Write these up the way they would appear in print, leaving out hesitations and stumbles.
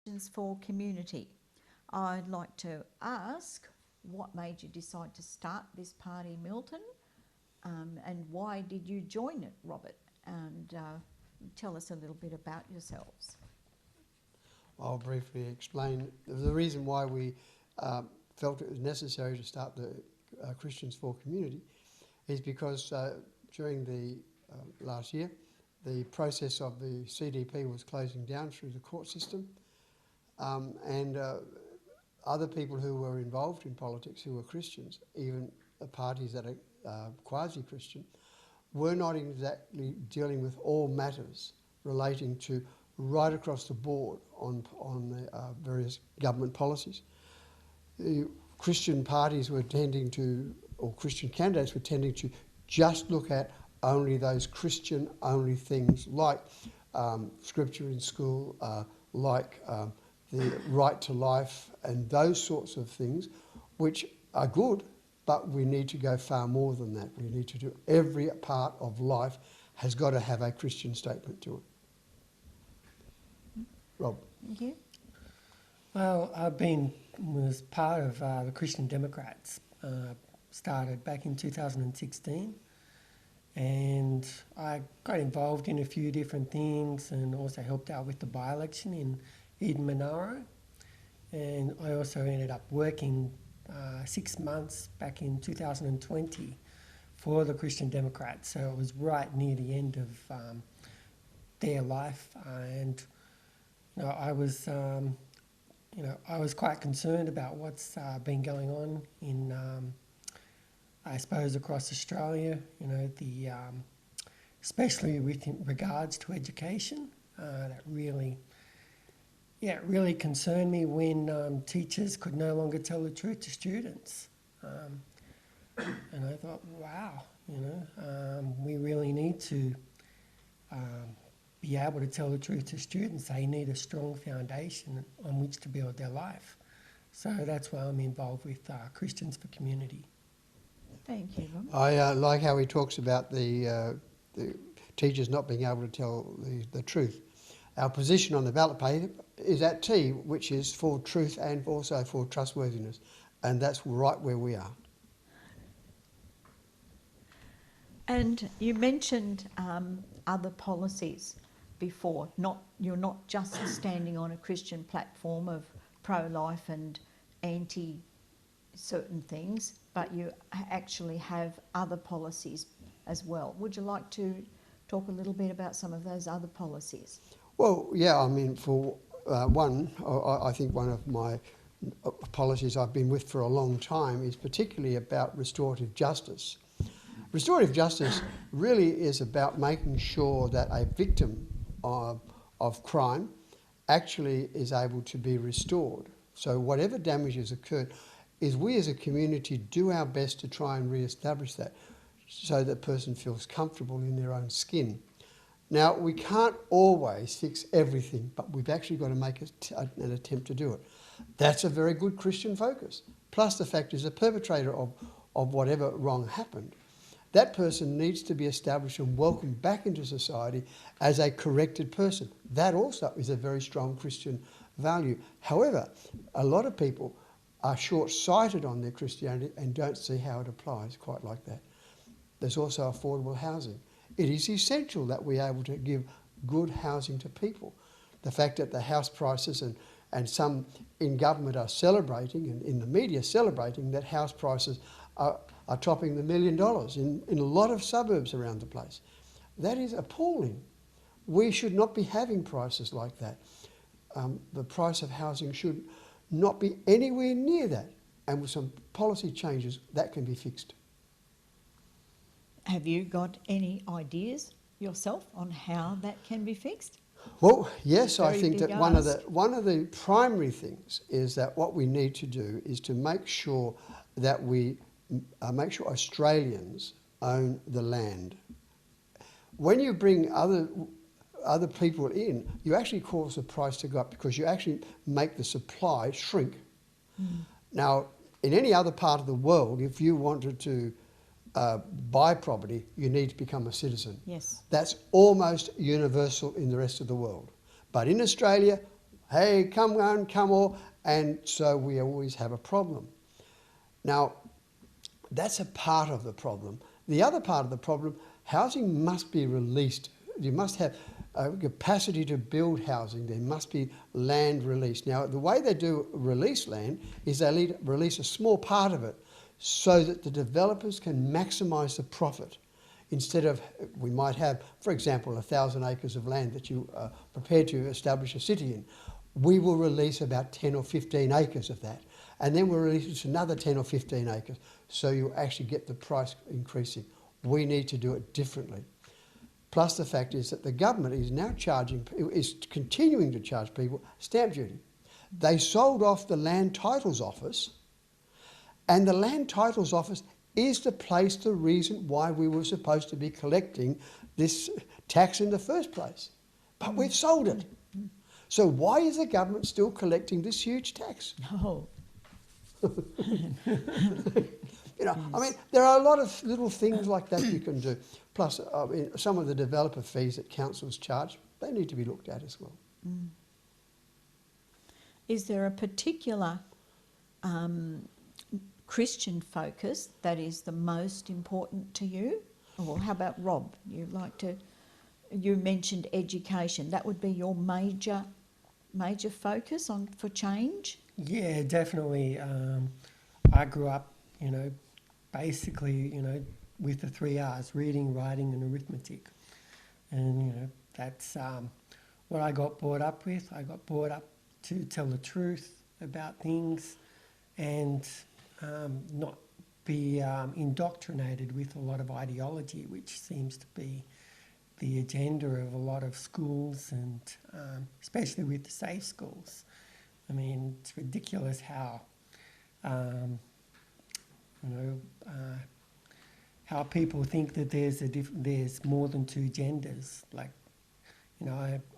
Questions for community. I'd like to ask, what made you decide to start this party, Milton, and why did you join it, Robert? And tell us a little bit about yourselves. I'll briefly explain. The reason why we felt it was necessary to start the Christians for Community is because during the last year, the process of the CDP was closing down through the court system, and other people who were involved in politics who were Christians, even parties that are quasi-Christian, were not exactly dealing with all matters relating to right across the board on the various government policies. The Christian parties were tending to, or Christian candidates were tending to just look at only those Christian-only things like scripture in school, like the right to life and those sorts of things, which are good, but we need to go far more than that. We need to do every part of life has got to have a Christian statement to it. Rob. Thank you. Well, was part of the Christian Democrats. Started back in 2016, and I got involved in a few different things and also helped out with the by-election in Eden Monaro. And I also ended up working 6 months back in 2020 for the Christian Democrats. So it was right near the end of their life, and I was quite concerned about what's been going on in, I suppose, across Australia. Especially with regards to education, that really concerned me when teachers could no longer tell the truth to students. And I thought, wow, we really need to be able to tell the truth to students. They need a strong foundation on which to build their life. So that's why I'm involved with Christians for Community. Thank you, Robert. I like how he talks about the teachers not being able to tell the truth. Our position on the ballot paper is at T, which is for truth and also for trustworthiness, and that's right where we are. And you mentioned other policies before. You're not just standing on a Christian platform of pro-life and anti-certain things, but you actually have other policies as well. Would you like to talk a little bit about some of those other policies? Well, yeah, I mean, for one, I think one of my policies I've been with for a long time is particularly about restorative justice. Restorative justice really is about making sure that a victim of crime actually is able to be restored. So whatever damage has occurred, is we as a community do our best to try and re-establish that so that person feels comfortable in their own skin. Now, we can't always fix everything, but we've actually got to make an attempt to do it. That's a very good Christian focus. Plus the fact is a perpetrator of whatever wrong happened, that person needs to be established and welcomed back into society as a corrected person. That also is a very strong Christian value. However, a lot of people are short-sighted on their Christianity and don't see how it applies quite like that. There's also affordable housing. It is essential that we're able to give good housing to people. The fact that the house prices and some in government are celebrating, and in the media celebrating, that house prices are topping $1 million in a lot of suburbs around the place. That is appalling. We should not be having prices like that. The price of housing should not be anywhere near that. And with some policy changes, that can be fixed. Have you got any ideas yourself on how that can be fixed? Well, yes, I think that one of the primary things is that what we need to do is to make sure that we make sure Australians own the land. When you bring other people in, you actually cause the price to go up because you actually make the supply shrink. Now, in any other part of the world, if you wanted to buy property, you need to become a citizen. Yes. That's almost universal in the rest of the world. But in Australia, Hey, come on, come on. And so we always have a problem. Now, that's a part of the problem. The other part of the problem, housing must be released. You must have a capacity to build housing. There must be land released. Now, the way they do release land is they release a small part of it so that the developers can maximise the profit. Instead of, we might have, for example, 1,000 acres of land that you are prepared to establish a city in. We will release about 10 or 15 acres of that. And then we'll release another 10 or 15 acres. So you actually get the price increasing. We need to do it differently. Plus the fact is that the government is now is continuing to charge people stamp duty. They sold off the Land Titles Office, and the Land Titles Office is the reason why we were supposed to be collecting this tax in the first place. But we've sold it. So why is the government still collecting this huge tax? No. You know, I mean, there are a lot of little things like that you can do. Plus, I mean, some of the developer fees that councils charge, they need to be looked at as well. Mm. Is there a particular Christian focus that is the most important to you? Or how about Rob? You mentioned education. That would be your major focus for change? Yeah, definitely. I grew up, basically, with the 3 R's: reading, writing and arithmetic. And, that's what I got brought up with. I got brought up to tell the truth about things and not be indoctrinated with a lot of ideology, which seems to be the agenda of a lot of schools, and especially with the safe schools. I mean, it's ridiculous how, how people think that there's more than two genders. Like,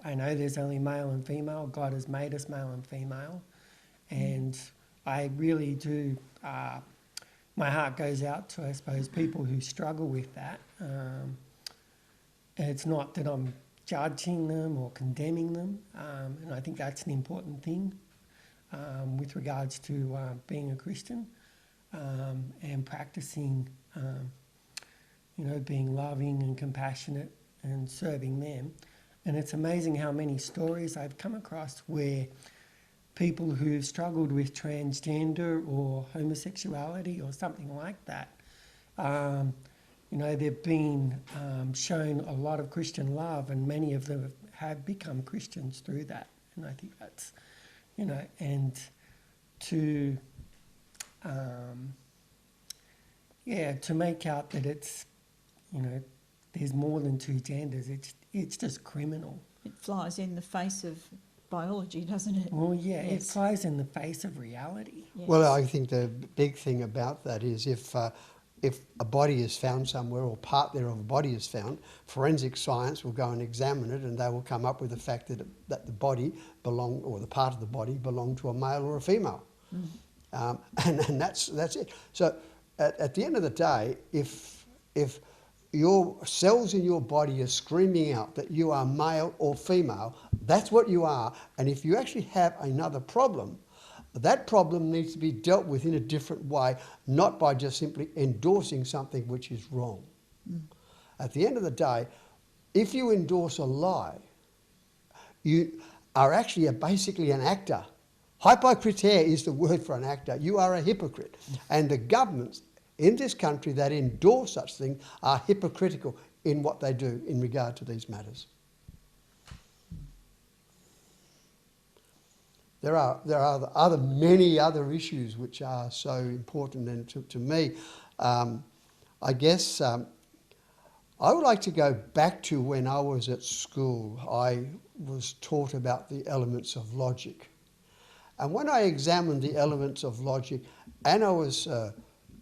I know there's only male and female. God has made us male and female, and I really do. My heart goes out to, I suppose, people who struggle with that. And it's not that I'm judging them or condemning them, and I think that's an important thing with regards to being a Christian and practicing, being loving and compassionate and serving them. And it's amazing how many stories I've come across where people who've struggled with transgender or homosexuality or something like that, they've been shown a lot of Christian love, and many of them have become Christians through that. And I think that's, and to, to make out that it's, there's more than two genders, it's just criminal. It flies in the face of biology, doesn't it? Well, yeah, Yes. It flies in the face of reality. Yes. Well, I think the big thing about that is if a body is found somewhere or part thereof a body is found, forensic science will go and examine it, and they will come up with the fact that the body or the part of the body belonged to a male or a female. And that's it. So at the end of the day, if your cells in your body are screaming out that you are male or female, that's what you are. And if you actually have another problem, that problem needs to be dealt with in a different way, not by just simply endorsing something which is wrong. At the end of the day, if you endorse a lie, you are actually basically an actor. Hypocriter is the word for an actor. You are a hypocrite. And the governments in this country that endorse such things are hypocritical in what they do in regard to these matters. There are many other issues which are so important, and to me, I guess I would like to go back to when I was at school. I was taught about the elements of logic. And when I examined the elements of logic, and I was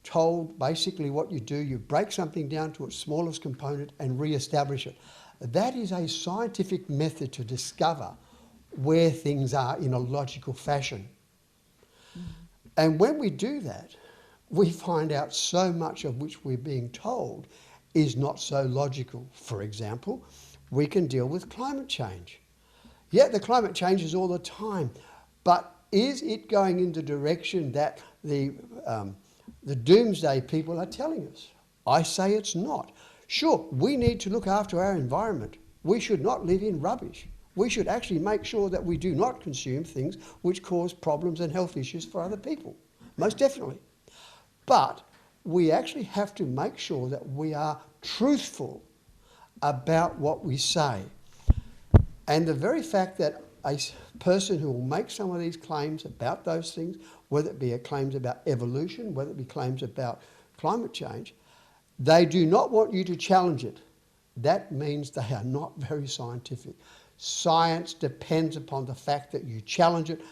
told basically what you do, you break something down to its smallest component and re-establish it. That is a scientific method to discover where things are in a logical fashion. And when we do that, we find out so much of which we're being told is not so logical. For example, we can deal with climate change. Yeah, the climate changes all the time, but is it going in the direction that the doomsday people are telling us? I say it's not. Sure, we need to look after our environment. We should not live in rubbish. We should actually make sure that we do not consume things which cause problems and health issues for other people, most definitely. But we actually have to make sure that we are truthful about what we say. And the very fact that a person who will make some of these claims about those things, whether it be claims about evolution, whether it be claims about climate change, they do not want you to challenge it. That means they are not very scientific. Science depends upon the fact that you challenge it,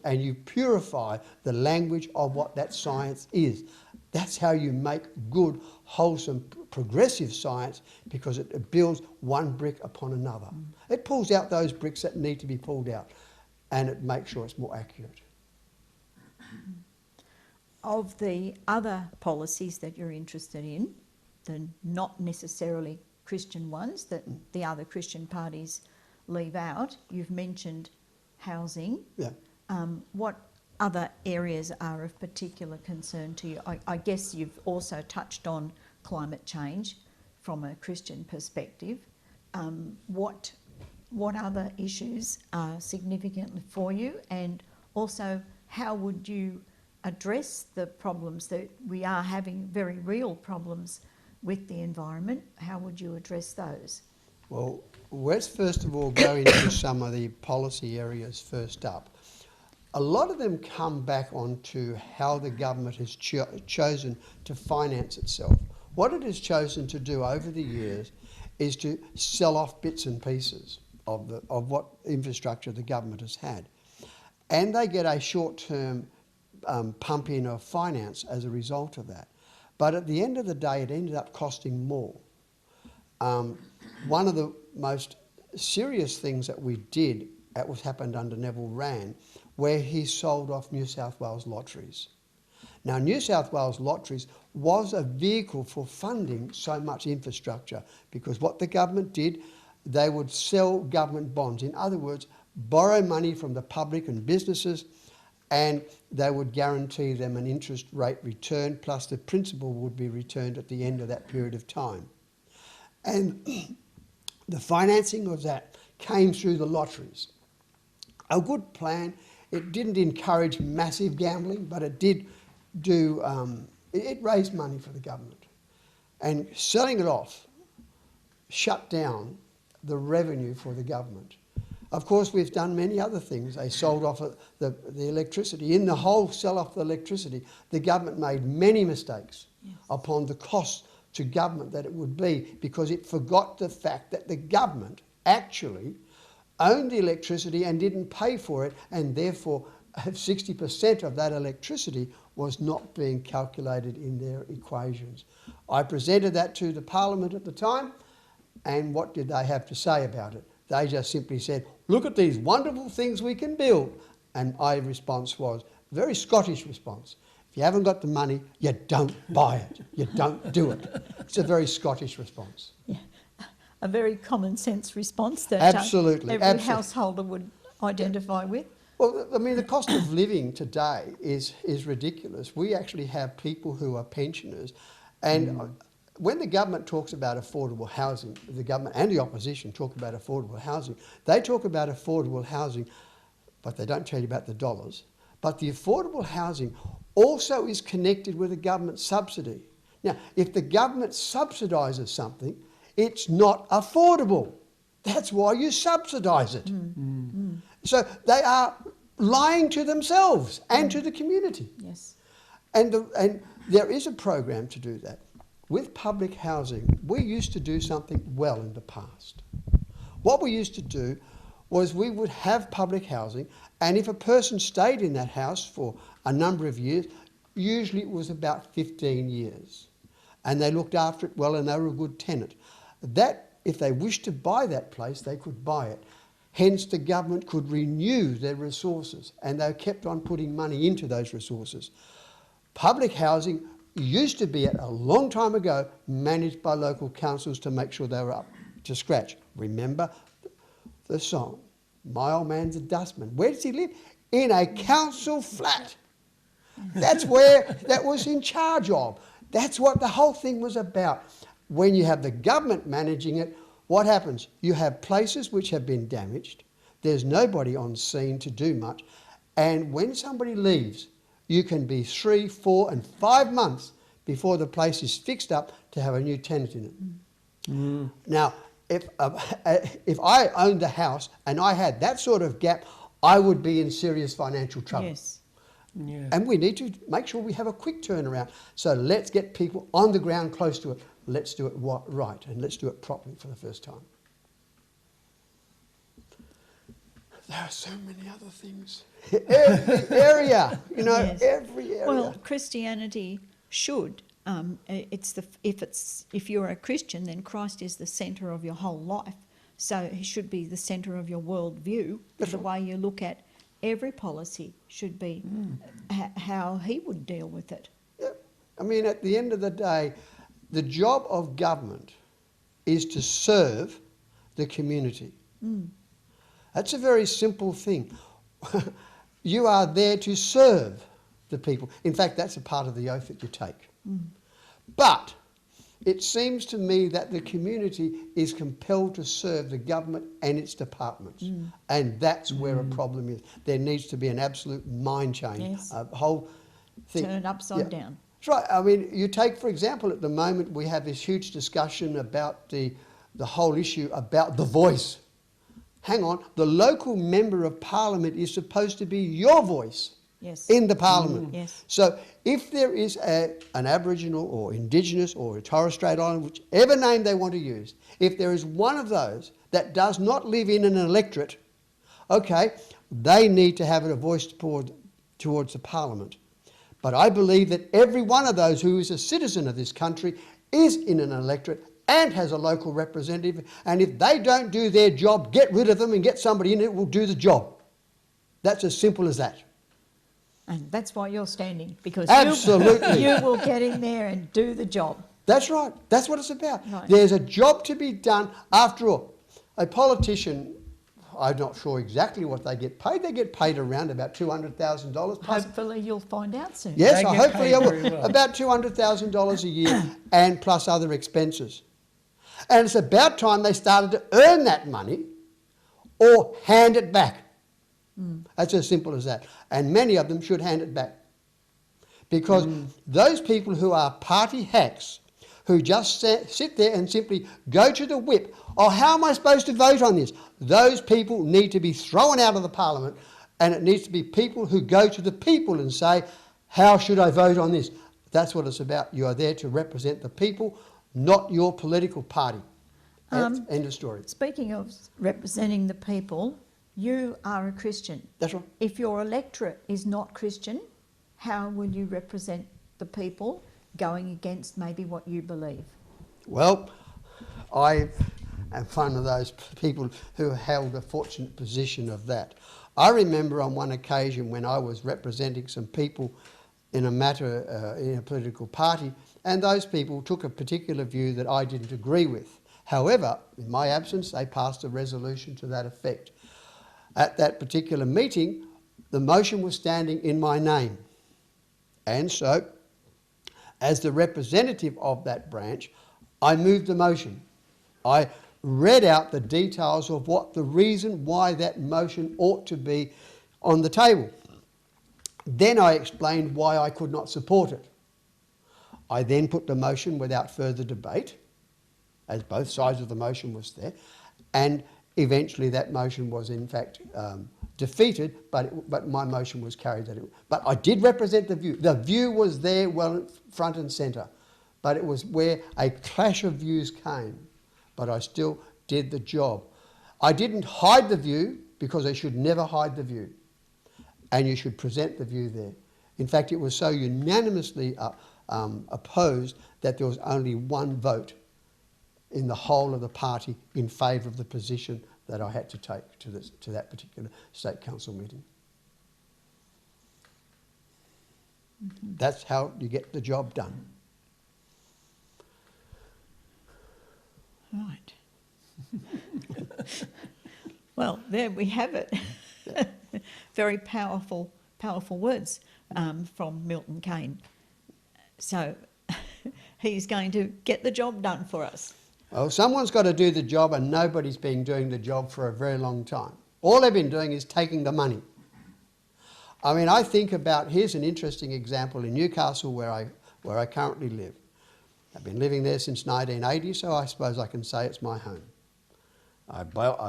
and you purify the language of what that science is. That's how you make good, wholesome, progressive science, because it builds one brick upon another. It pulls out those bricks that need to be pulled out, and it makes sure it's more accurate. Of the other policies that you're interested in, the not necessarily Christian ones that the other Christian parties leave out, you've mentioned housing. Yeah. What other areas are of particular concern to you? I guess you've also touched on climate change from a Christian perspective. What other issues are significant for you, and also how would you address the problems that we are having, very real problems with the environment? How would you address those? Well, let's first of all go into some of the policy areas first up. A lot of them come back onto how the government has chosen to finance itself. What it has chosen to do over the years is to sell off bits and pieces of what infrastructure the government has had. And they get a short-term pump in of finance as a result of that. But at the end of the day, it ended up costing more. One of the most serious things that we did, that was happened under Neville Wran, where he sold off New South Wales lotteries. Now, New South Wales lotteries was a vehicle for funding so much infrastructure, because what the government did, they would sell government bonds. In other words, borrow money from the public and businesses, and they would guarantee them an interest rate return, plus the principal would be returned at the end of that period of time. And the financing of that came through the lotteries. A good plan. It didn't encourage massive gambling, but it did do, it raised money for the government. And selling it off shut down the revenue for the government. Of course, we've done many other things. They sold off the electricity. In the whole sell-off of the electricity, the government made many mistakes upon the cost to government that it would be, because it forgot the fact that the government actually owned the electricity and didn't pay for it, and therefore 60% of that electricity was not being calculated in their equations. I presented that to the Parliament at the time, and what did they have to say about it? They just simply said, look at these wonderful things we can build. And my response was, a very Scottish response, if you haven't got the money, you don't buy it. You don't do it. It's a very Scottish response. Yeah. A very common sense response that absolutely, every householder would identify with. Well, I mean, the cost of living today is ridiculous. We actually have people who are pensioners, and when the government talks about affordable housing, the government and the opposition talk about affordable housing, they talk about affordable housing, but they don't tell you about the dollars. But the affordable housing also is connected with a government subsidy. Now, if the government subsidises something, it's not affordable. That's why you subsidise it. So they are lying to themselves and to the community. Yes. And there is a program to do that. With public housing, we used to do something well in the past. What we used to do was we would have public housing, and if a person stayed in that house for a number of years, usually it was about 15 years, and they looked after it well and they were a good tenant. That, if they wished to buy that place, they could buy it. Hence, the government could renew their resources, and they kept on putting money into those resources. Public housing used to be, a long time ago, managed by local councils to make sure they were up to scratch. Remember the song, My old man's a dustman. Where does he live? In a council flat. That's where that was in charge of. That's what the whole thing was about. When you have the government managing it, what happens? You have places which have been damaged. There's nobody on scene to do much. And when somebody leaves, you can be 3, 4 and 5 months before the place is fixed up to have a new tenant in it. Mm. Now, if I owned a house and I had that sort of gap, I would be in serious financial trouble. Yes. Yeah. And we need to make sure we have a quick turnaround. So let's get people on the ground close to it. Let's do it right, and let's do it properly for the first time. There are so many other things. Every area, Yes. every area. Well, Christianity should. If you're a Christian, then Christ is the centre of your whole life. So he should be the centre of your worldview. That's The right. way you look at every policy should be how he would deal with it. Yeah. I mean, at the end of the day, the job of government is to serve the community. Mm. That's a very simple thing. You are there to serve the people. In fact, that's a part of the oath that you take. Mm. But it seems to me that the community is compelled to serve the government and its departments. Mm. And that's where a problem is. There needs to be an absolute mind change. Yes. A whole thing. Turn it upside down. That's right. I mean, you take, for example, at the moment we have this huge discussion about the whole issue about the voice. Hang on, the local member of parliament is supposed to be your voice. Yes. In the parliament. Yes. So if there is an Aboriginal or Indigenous or a Torres Strait Islander, whichever name they want to use, if there is one of those that does not live in an electorate, okay, they need to have a voice towards the parliament. But I believe that every one of those who is a citizen of this country is in an electorate and has a local representative, and if they don't do their job, get rid of them and get somebody in it who will do the job. That's as simple as that. And that's why you're standing, because Absolutely. you will get in there and do the job. That's right. That's what it's about. Right. There's a job to be done. After all, a politician, I'm not sure exactly what they get paid. They get paid around about $200,000 plus. Hopefully you'll find out soon. Yes, They get hopefully paid I will. very well. About $200,000 a year and plus other expenses. And it's about time they started to earn that money or hand it back. That's as simple as that. And many of them should hand it back. Because those people who are party hacks, who just sit there and simply go to the whip, oh, how am I supposed to vote on this? Those people need to be thrown out of the parliament, and it needs to be people who go to the people and say, how should I vote on this? That's what it's about. You are there to represent the people, not your political party. That's end of story. Speaking of representing the people, you are a Christian. That's right. If your electorate is not Christian, how will you represent the people going against maybe what you believe? Well, I am one of those people who held a fortunate position of that. I remember on one occasion when I was representing some people in a matter in a political party, and those people took a particular view that I didn't agree with. However, in my absence, they passed a resolution to that effect. At that particular meeting, the motion was standing in my name. And so, as the representative of that branch, I moved the motion. I read out the details of what the reason why that motion ought to be on the table. Then I explained why I could not support it. I then put the motion without further debate, as both sides of the motion was there, and eventually that motion was in fact defeated, but my motion was carried. But I did represent the view. The view was there, well, front and centre, but it was where a clash of views came. But I still did the job. I didn't hide the view, because I should never hide the view, and you should present the view there. In fact, it was so unanimously opposed that there was only one vote in the whole of the party in favour of the position that I had to take to that particular state council meeting. Mm-hmm. That's how you get the job done. Right. Well, there we have it. Very powerful words from Milton Keynes. So he's going to get the job done for us. Well, someone's got to do the job, and nobody's been doing the job for a very long time. All they've been doing is taking the money. I mean, I think about, here's an interesting example in Newcastle where I currently live. I've been living there since 1980, so I suppose I can say it's my home. I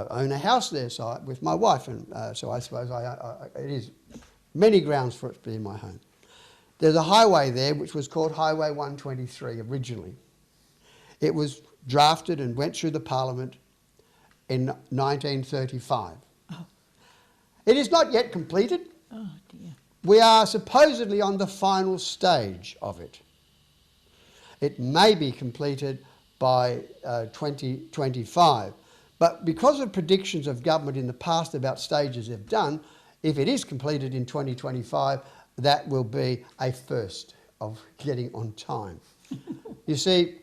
own a house there with my wife, and so I suppose it is many grounds for it to be my home. There's a highway there which was called Highway 123 originally. It was drafted and went through the Parliament in 1935. Oh. It is not yet completed. Oh dear. We are supposedly on the final stage of it. It may be completed by 2025, but because of predictions of government in the past about stages they've done, if it is completed in 2025, that will be a first of getting on time. You see,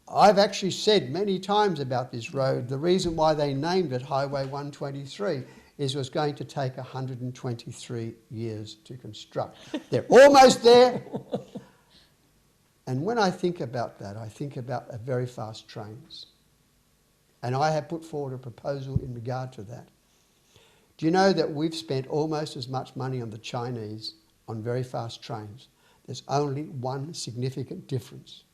I've actually said many times about this road, the reason why they named it Highway 123 is it was going to take 123 years to construct. They're almost there. And when I think about that, I think about very fast trains. And I have put forward a proposal in regard to that. Do you know that we've spent almost as much money on the Chinese on very fast trains? There's only one significant difference.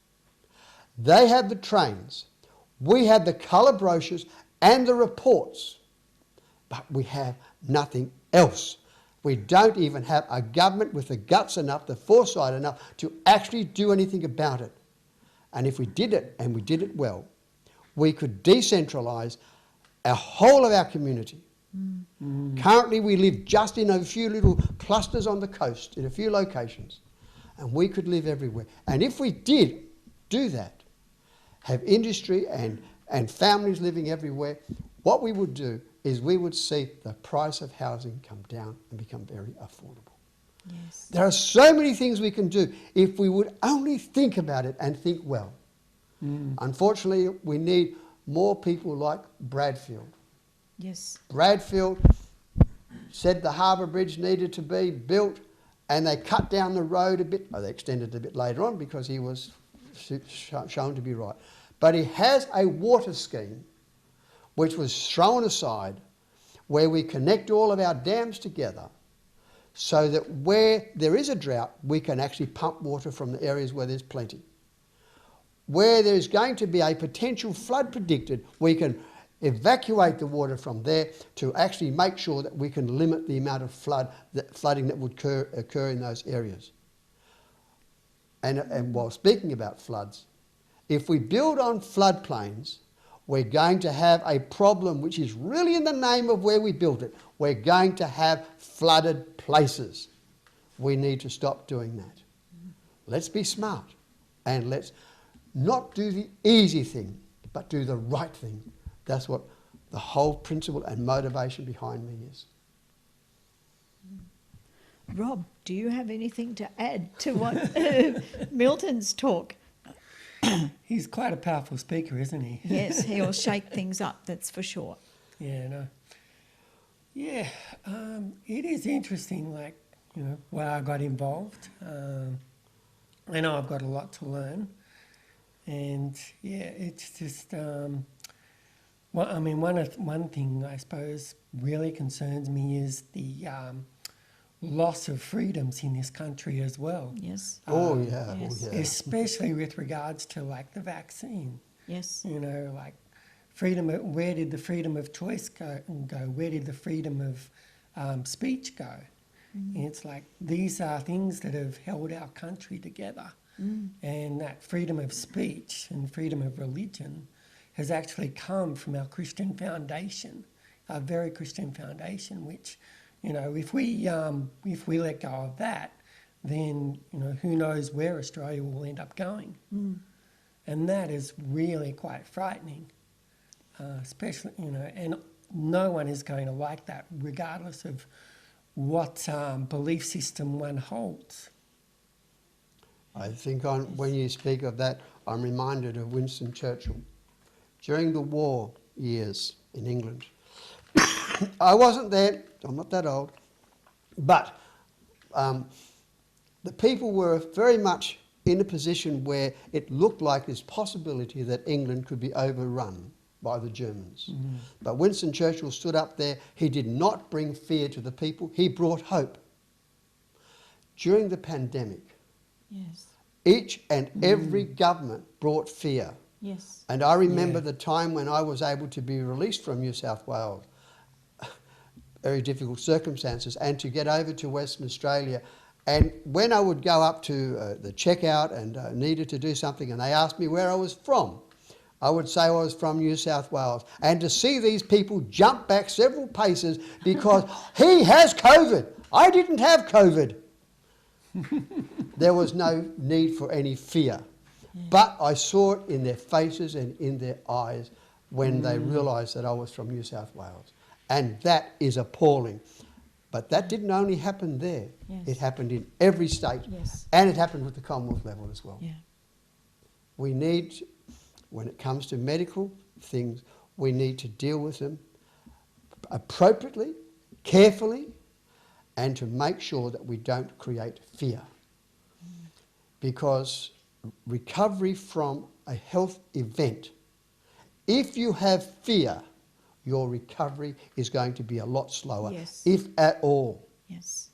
They have the trains, we have the colour brochures and the reports, but we have nothing else. We don't even have a government with the guts enough, the foresight enough to actually do anything about it. And if we did it, and we did it well, we could decentralise a whole of our community. Currently we live just in a few little clusters on the coast, in a few locations, and we could live everywhere. And if we did do that, have industry and families living everywhere, what we would do is we would see the price of housing come down and become very affordable. Yes. There are so many things we can do if we would only think about it and think well. Unfortunately, we need more people like Bradfield. Yes. Bradfield said the harbour bridge needed to be built, and they cut down the road a bit. Oh, they extended it a bit later on because he was shown to be right. But he has a water scheme which was thrown aside, where we connect all of our dams together so that where there is a drought, we can actually pump water from the areas where there's plenty. Where there's going to be a potential flood predicted, we can evacuate the water from there to actually make sure that we can limit the amount of flooding that would occur in those areas. And while speaking about floods, if we build on floodplains, we're going to have a problem which is really in the name of where we built it. We're going to have flooded places. We need to stop doing that. Let's be smart, and let's not do the easy thing, but do the right thing. That's what the whole principle and motivation behind me is. Rob, do you have anything to add to what Milton's talk? He's quite a powerful speaker, isn't he? Yes, he'll shake things up, that's for sure. Yeah, no. Yeah, it is interesting, like, you know, where I got involved. I know I've got a lot to learn. And, yeah, it's just, well, I mean, one thing I suppose really concerns me is the loss of freedoms in this country as well. Yes. Yes. Oh, yeah. Especially with regards to, like, the vaccine. Yes. You know, like, freedom. Where did the freedom of choice go? Where did the freedom of speech go? It's like these are things that have held our country together, and that freedom of speech and freedom of religion has actually come from our Christian foundation, our very Christian foundation. Which, you know, if we let go of that, then, you know, who knows where Australia will end up going, and that is really quite frightening. Especially, you know, and no one is going to like that, regardless of what belief system one holds. I think when you speak of that, I'm reminded of Winston Churchill. During the war years in England, I wasn't there, I'm not that old, but the people were very much in a position where it looked like this possibility that England could be overrun by the Germans. Mm. But Winston Churchill stood up there. He did not bring fear to the people. He brought hope. During the pandemic, Yes. each and every government brought fear. Yes. And I remember Yeah. the time when I was able to be released from New South Wales, very difficult circumstances, and to get over to Western Australia. And when I would go up to the checkout and needed to do something, and they asked me where I was from, I would say I was from New South Wales. And to see these people jump back several paces because he has COVID. I didn't have COVID. There was no need for any fear. Yeah. But I saw it in their faces and in their eyes when they realised that I was from New South Wales. And that is appalling. But that didn't only happen there. Yes. It happened in every state. Yes. And it happened with the Commonwealth level as well. Yeah. We need, when it comes to medical things, we need to deal with them appropriately, carefully, and to make sure that we don't create fear. Because recovery from a health event, if you have fear, your recovery is going to be a lot slower, Yes. if at all. Yes.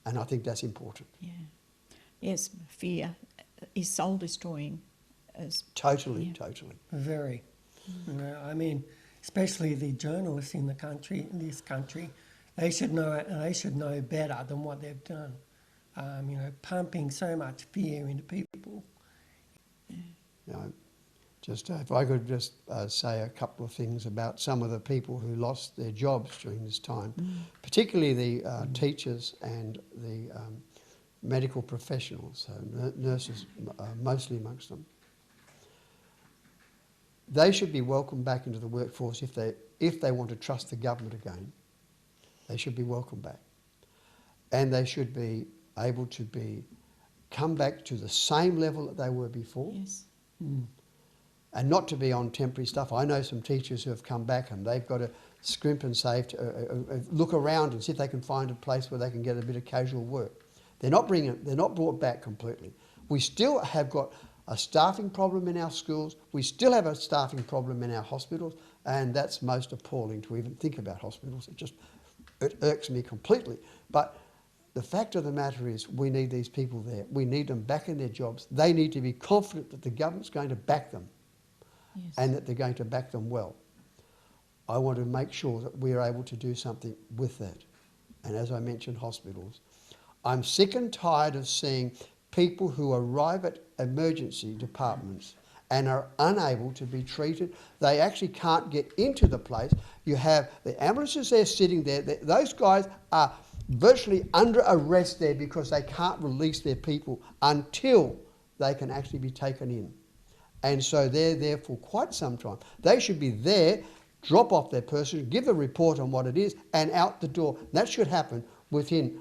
And I think that's important. Yeah. Yes, fear is soul destroying. Totally, Yeah. totally. Very. You know, I mean, especially the journalists in this country, they should know better than what they've done. You know, pumping so much fear into people. You know, just if I could just say a couple of things about some of the people who lost their jobs during this time, particularly the teachers and the medical professionals, so nurses mostly amongst them. They should be welcomed back into the workforce if they want to trust the government again. They should be welcomed back, and they should be able to come back to the same level that they were before. Yes. And not to be on temporary stuff. I know some teachers who have come back and they've got to scrimp and save, look around and see if they can find a place where they can get a bit of casual work. They're not brought back completely. We still have got a staffing problem in our schools. We still have a staffing problem in our hospitals, and that's most appalling to even think about hospitals. It irks me completely. But the fact of the matter is we need these people there. We need them back in their jobs. They need to be confident that the government's going to back them. Yes. And that they're going to back them well. I want to make sure that we're able to do something with that. And as I mentioned, hospitals. I'm sick and tired of seeing people who arrive at emergency departments and are unable to be treated. They actually can't get into the place. You have the ambulances there sitting there. Those guys are virtually under arrest there because they can't release their people until they can actually be taken in. And so they're there for quite some time. They should be there, drop off their person, give a report on what it is, and out the door. That should happen within,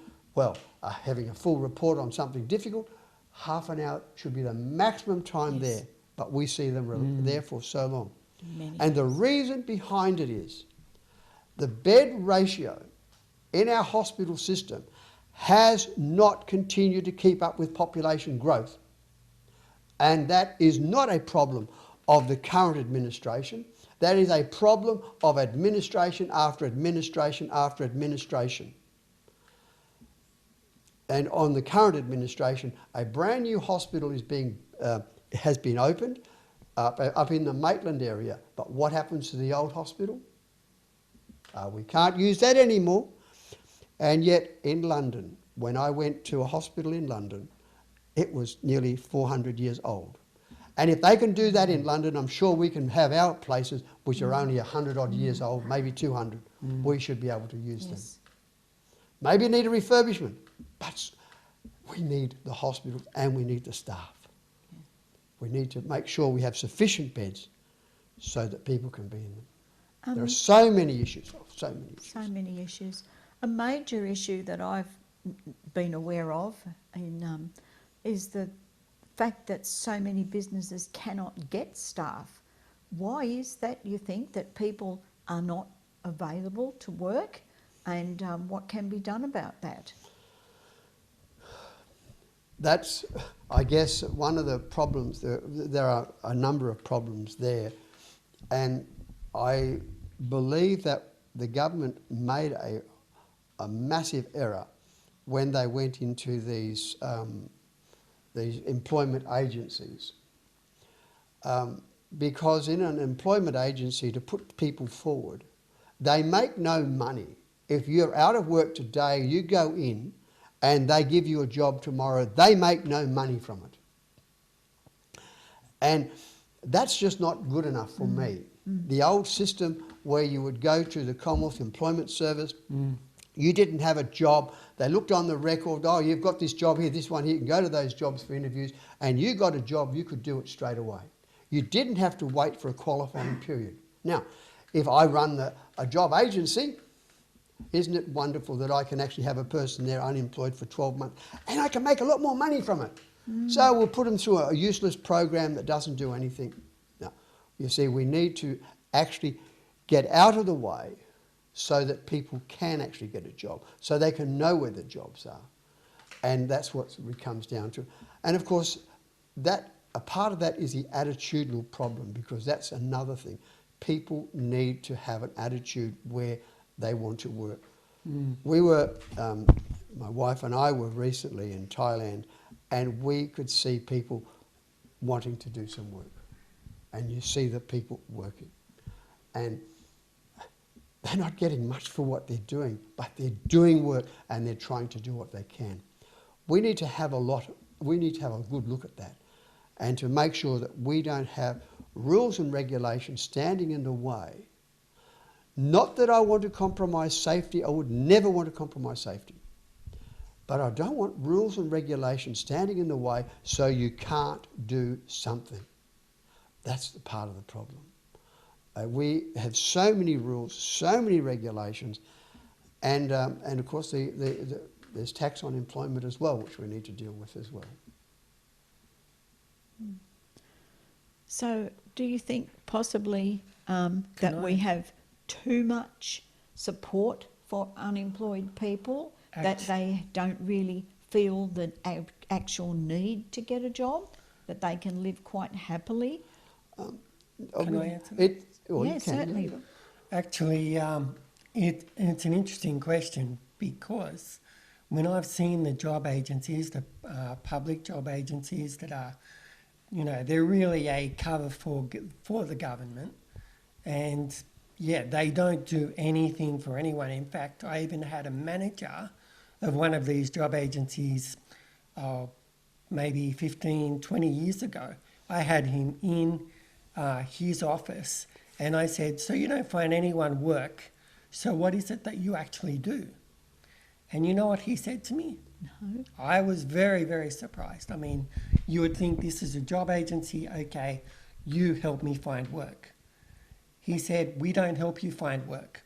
having a full report on something difficult, half an hour should be the maximum time there. But we see them there for so long. And the reason behind it is the bed ratio in our hospital system has not continued to keep up with population growth. And that is not a problem of the current administration. That is a problem of administration after administration after administration. And on the current administration, a brand new hospital has been opened up in the Maitland area. But what happens to the old hospital? We can't use that anymore. And yet in London, when I went to a hospital in London, it was nearly 400 years old. And if they can do that in London, I'm sure we can have our places which are only 100 odd years old, maybe 200. We should be able to use them. Maybe need a refurbishment, but we need the hospitals and we need the staff. We need to make sure we have sufficient beds so that people can be in them. There are so many issues, so many issues. So many issues. A major issue that I've been aware of is the fact that so many businesses cannot get staff. Why is that, you think, that people are not available to work, and what can be done about that? That's, I guess, one of the problems. There are a number of problems there, and I believe that the government made a massive error when they went into these employment agencies. Because in an employment agency, to put people forward, they make no money. If you're out of work today, you go in and they give you a job tomorrow, they make no money from it. And that's just not good enough for me. The old system where you would go to the Commonwealth Employment Service, you didn't have a job, they looked on the record, oh, you've got this job here, this one here, you can go to those jobs for interviews, and you got a job, you could do it straight away. You didn't have to wait for a qualifying period. Now, if I run a job agency, isn't it wonderful that I can actually have a person there unemployed for 12 months and I can make a lot more money from it? So we'll put them through a useless program that doesn't do anything. No, you see, we need to actually get out of the way so that people can actually get a job, so they can know where the jobs are. And that's what it comes down to. And of course, a part of that is the attitudinal problem, because that's another thing. People need to have an attitude where they want to work. We were, my wife and I were recently in Thailand, and we could see people wanting to do some work. And you see the people working. And they're not getting much for what they're doing, but they're doing work and they're trying to do what they can. We need to have a good look at that, and to make sure that we don't have rules and regulations standing in the way. Not that I want to compromise safety, I would never want to compromise safety. But I don't want rules and regulations standing in the way so you can't do something. That's the part of the problem. We have so many rules, so many regulations, and of course there's tax on employment as well, which we need to deal with as well. So do you think possibly that we have too much support for unemployed people, that they don't really feel the actual need to get a job, that they can live quite happily? Can I answer that? Yes, certainly. Actually, it's an interesting question, because when I've seen the job agencies, the public job agencies that are, they're really a cover for the government, and yeah, they don't do anything for anyone. In fact, I even had a manager of one of these job agencies maybe 15, 20 years ago. I had him in his office, and I said, so you don't find anyone work, so what is it that you actually do? And you know what he said to me? No. I was very, very surprised. I mean, you would think this is a job agency, okay, you help me find work. He said, we don't help you find work.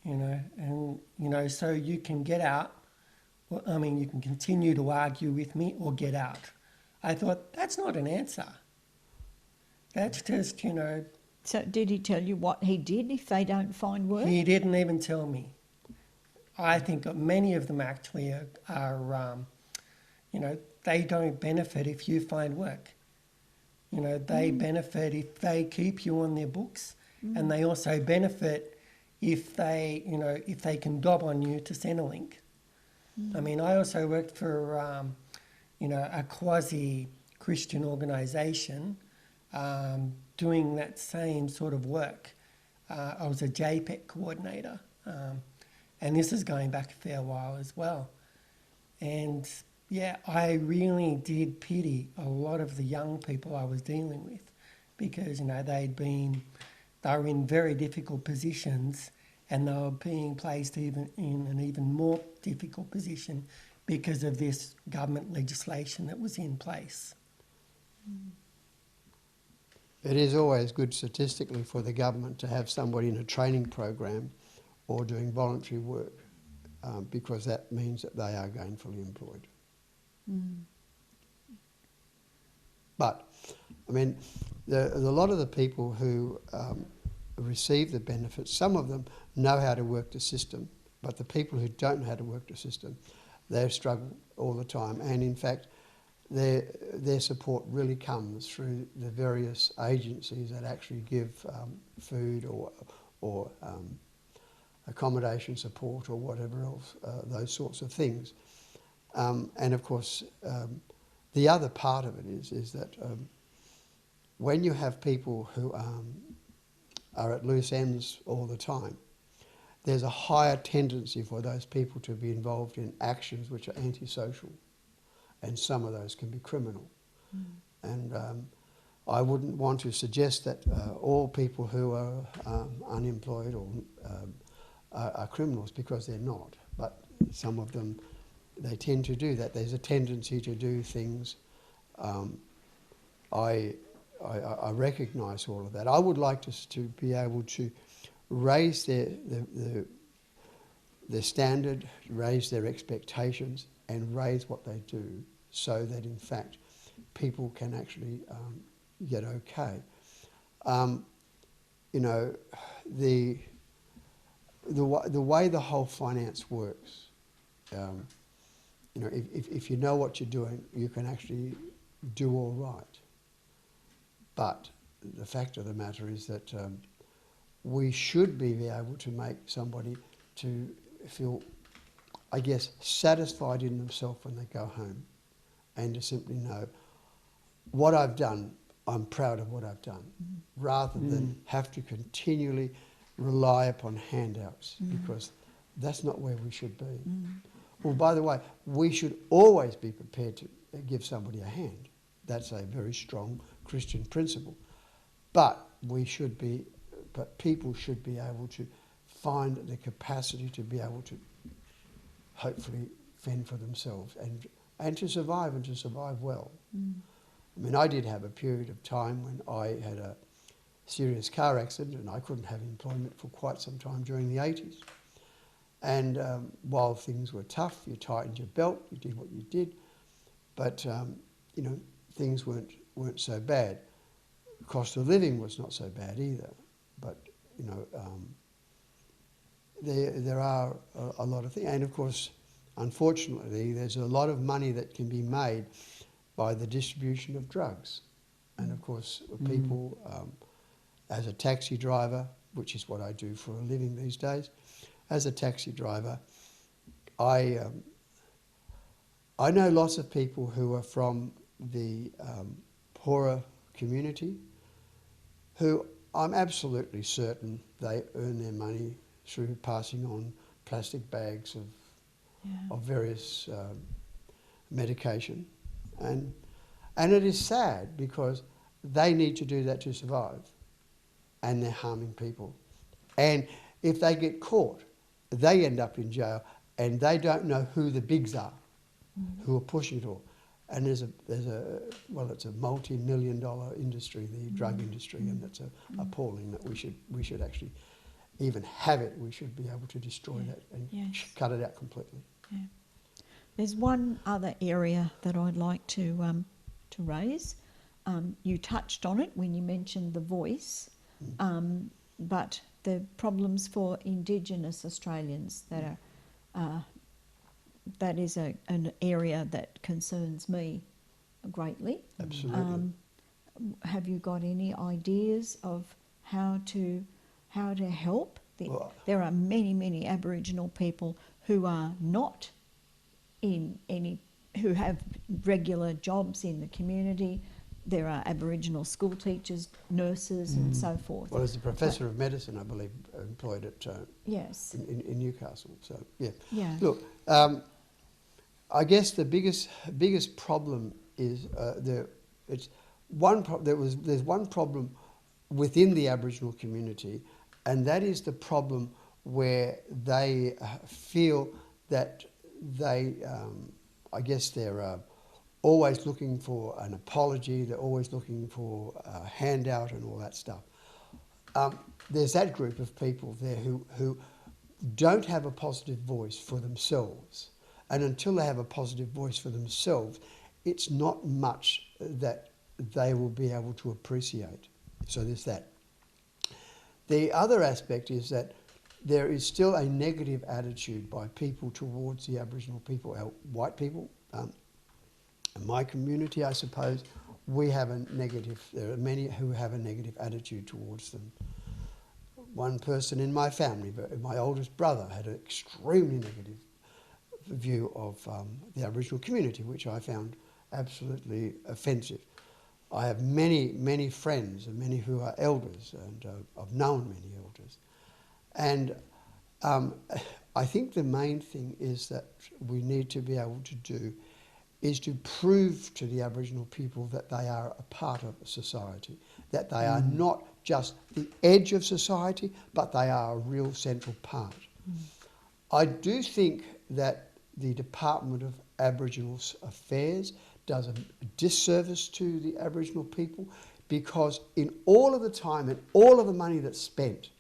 So you can get out. You can continue to argue with me or get out. I thought, that's not an answer. That's just, So did he tell you what he did if they don't find work? He didn't even tell me. I think many of them actually are they don't benefit if you find work. They benefit if they keep you on their books, and they also benefit if they can dob on you to Centrelink. I mean, I also worked for a quasi-Christian organisation doing that same sort of work. I was a JPEC coordinator, and this is going back a fair while as well. And yeah, I really did pity a lot of the young people I was dealing with, because they were in very difficult positions, and they were being placed even in an even more difficult position because of this government legislation that was in place. It is always good statistically for the government to have somebody in a training program or doing voluntary work, because that means that they are gainfully employed. But, I mean, a lot of the people who receive the benefits. Some of them know how to work the system, but the people who don't know how to work the system, they struggle all the time. And in fact, their support really comes through the various agencies that actually give food or accommodation support or whatever else, those sorts of things. And of course, the other part of it is that when you have people who are at loose ends all the time, there's a higher tendency for those people to be involved in actions which are antisocial, and some of those can be criminal. And I wouldn't want to suggest that all people who are unemployed or are criminals, because they're not, but some of them, they tend to do that. There's a tendency to do things. I recognise all of that. I would like to be able to raise their standard, raise their expectations, and raise what they do, so that in fact people can actually get okay. You know, the way the whole finance works, you know, if you know what you're doing, you can actually do all right. But the fact of the matter is that we should be able to make somebody to feel, I guess, satisfied in themselves when they go home, and to simply know what I've done, I'm proud of what I've done, rather than have to continually rely upon handouts, because that's not where we should be. Well, by the way, we should always be prepared to give somebody a hand. That's a very strong Christian principle. But people should be able to find the capacity to be able to hopefully fend for themselves and to survive, and to survive well. I mean, I did have a period of time when I had a serious car accident and I couldn't have employment for quite some time during the 80s. And while things were tough, you tightened your belt, you did what you did, but you know, things weren't so bad. Cost of living was not so bad either, but you know, there are a lot of things, and of course, unfortunately, there's a lot of money that can be made by the distribution of drugs, and of course, people, as a taxi driver, which is what I do for a living these days, as a taxi driver, I know lots of people who are from the poorer community who I'm absolutely certain they earn their money through passing on plastic bags of various medication. And it is sad because they need to do that to survive, and they're harming people. And if they get caught, they end up in jail, and they don't know who the bigs are, who are pushing it all. And it's a multi-million-dollar industry, the drug industry, and it's appalling that we should actually even have it. We should be able to destroy that and cut it out completely. Yeah. There's one other area that I'd like to raise. You touched on it when you mentioned the voice, but the problems for Indigenous Australians that are that is an area that concerns me greatly. Absolutely. Have you got any ideas of how to help? There are many Aboriginal people who are not who have regular jobs in the community. There are Aboriginal school teachers, nurses, and so forth. Well, there's a professor of medicine, I believe, employed at yes in Newcastle. So yeah. Look, I guess the biggest problem is there's one problem within the Aboriginal community, and that is the problem where they feel that they, I guess they're always looking for an apology, they're always looking for a handout and all that stuff. There's that group of people there who don't have a positive voice for themselves. And until they have a positive voice for themselves, it's not much that they will be able to appreciate. So there's that. The other aspect is that there is still a negative attitude by people towards the Aboriginal people, our white people. In my community, I suppose, we have a negative, there are many who have a negative attitude towards them. One person in my family, my oldest brother, had an extremely negative view of the Aboriginal community, which I found absolutely offensive. I have many friends, and many who are elders, and I've known many elders. And I think the main thing is that we need to be able to do is to prove to the Aboriginal people that they are a part of society, that they are not just the edge of society, but they are a real central part. I do think that the Department of Aboriginal Affairs does a disservice to the Aboriginal people, because in all of the time and all of the money that's spent,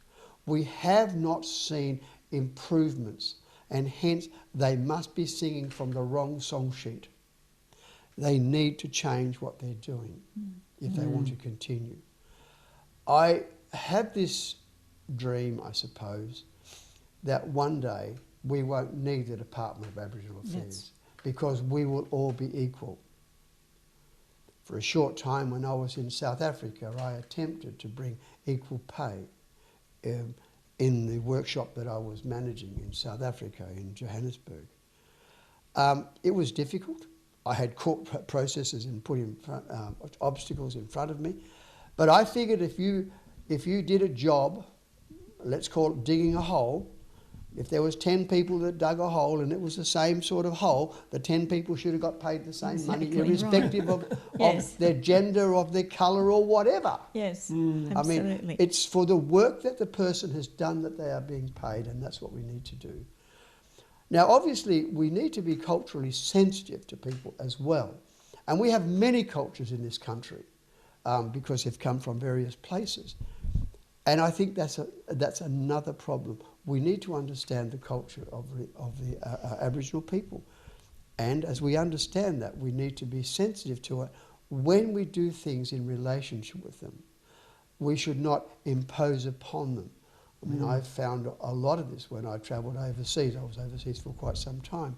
we have not seen improvements, and hence they must be singing from the wrong song sheet. They need to change what they're doing if they want to continue. I have this dream, I suppose, that one day we won't need the Department of Aboriginal Affairs because we will all be equal. For a short time when I was in South Africa, I attempted to bring equal pay in the workshop that I was managing in South Africa, in Johannesburg. It was difficult. I had court processes and put obstacles in front of me. But I figured if you did a job, let's call it digging a hole, if there was 10 people that dug a hole and it was the same sort of hole, the 10 people should have got paid the same money, irrespective of their gender, of their colour or whatever. Yes, I absolutely. mean, it's for the work that the person has done that they are being paid, and that's what we need to do. Now, obviously, we need to be culturally sensitive to people as well. And we have many cultures in this country because they've come from various places. And I think that's another problem. We need to understand the culture of the Aboriginal people. And as we understand that, we need to be sensitive to it when we do things in relationship with them. We should not impose upon them. I mean, I've found a lot of this when I travelled overseas. I was overseas for quite some time.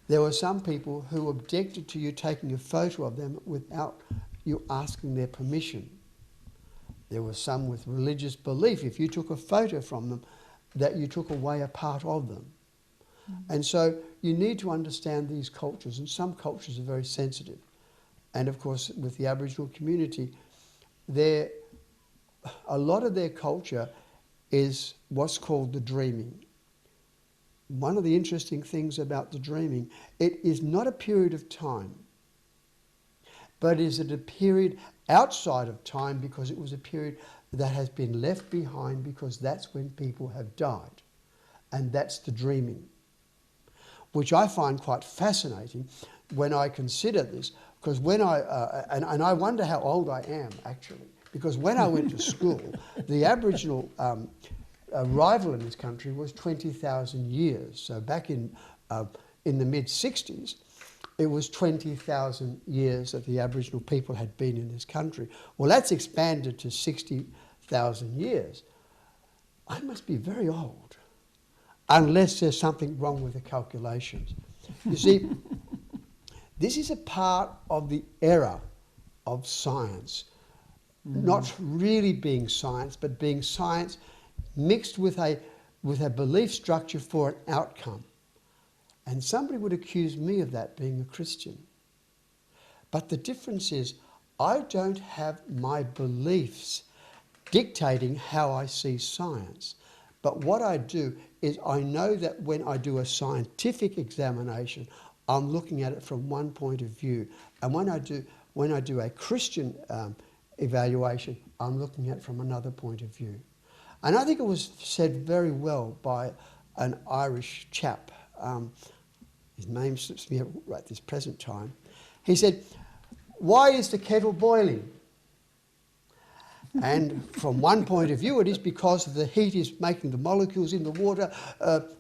There were some people who objected to you taking a photo of them without you asking their permission. There were some with religious belief, if you took a photo from them, that you took away a part of them. And so you need to understand these cultures, and some cultures are very sensitive. And of course, with the Aboriginal community, a lot of their culture is what's called the dreaming. One of the interesting things about the dreaming, it is not a period of time, but is it a period outside of time because it was a period that has been left behind because that's when people have died. And that's the dreaming, which I find quite fascinating when I consider this, because when and I wonder how old I am actually, because when I went to school, the Aboriginal arrival in this country was 20,000 years. So back in the mid-60s, it was 20,000 years that the Aboriginal people had been in this country. Well, that's expanded to 60,000 years. I must be very old, unless there's something wrong with the calculations. You see, this is a part of the era of science. Not really being science, but being science mixed with a belief structure for an outcome. And somebody would accuse me of that being a Christian. But the difference is I don't have my beliefs dictating how I see science. But what I do is I know that when I do a scientific examination, I'm looking at it from one point of view. And when I do a Christian evaluation, I'm looking at it from another point of view. And I think it was said very well by an Irish chap. His name slips me at this present time. He said, "Why is the kettle boiling?" And from one point of view, it is because the heat is making the molecules in the water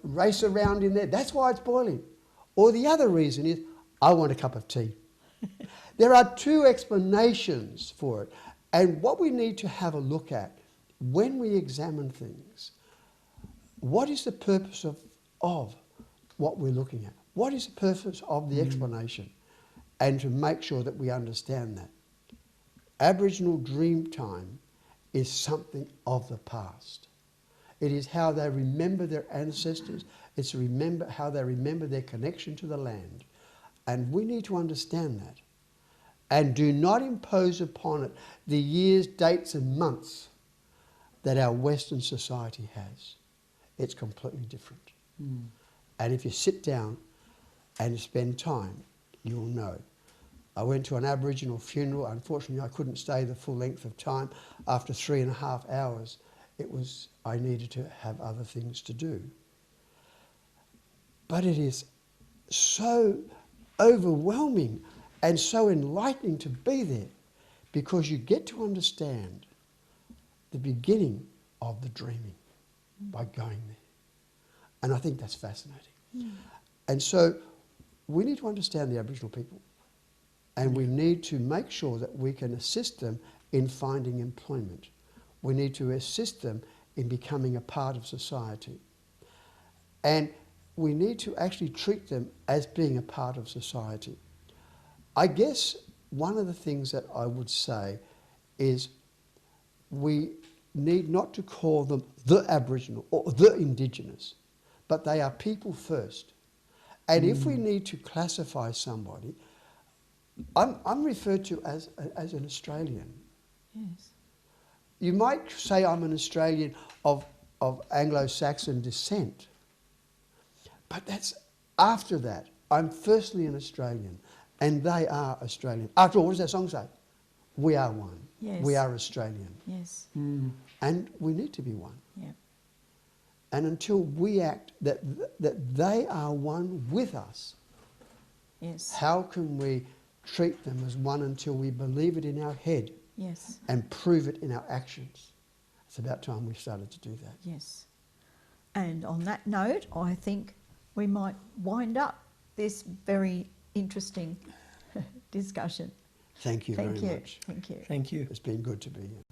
race around in there. That's why it's boiling. Or the other reason is, I want a cup of tea. There are two explanations for it. And what we need to have a look at when we examine things, what is the purpose of what we're looking at? What is the purpose of the explanation? And to make sure that we understand that. Aboriginal dream time is something of the past. It is how they remember their ancestors. It's how they remember their connection to the land. And we need to understand that. And do not impose upon it the years, dates and months that our Western society has. It's completely different. And if you sit down and spend time, you'll know. I went to an Aboriginal funeral. Unfortunately, I couldn't stay the full length of time. After 3.5 hours, I needed to have other things to do. But it is so overwhelming and so enlightening to be there, because you get to understand the beginning of the dreaming by going there. And I think that's fascinating. And so we need to understand the Aboriginal people, and we need to make sure that we can assist them in finding employment. We need to assist them in becoming a part of society. And we need to actually treat them as being a part of society. I guess one of the things that I would say is we need not to call them the Aboriginal or the Indigenous, but they are people first. And if we need to classify somebody, I'm referred to as an Australian. Yes. You might say I'm an Australian of Anglo-Saxon descent, but that's after that. I'm firstly an Australian, and they are Australian. After all, what does that song say? We are one. Yes. We are Australian. Yes. And we need to be one. Yeah. And until we act that they are one with us, Yes. how can we treat them as one until we believe it in our head Yes. and prove it in our actions? It's about time we started to do that. Yes. And on that note, I think we might wind up this very interesting discussion. Thank you very much. Thank you. Thank you. It's been good to be here.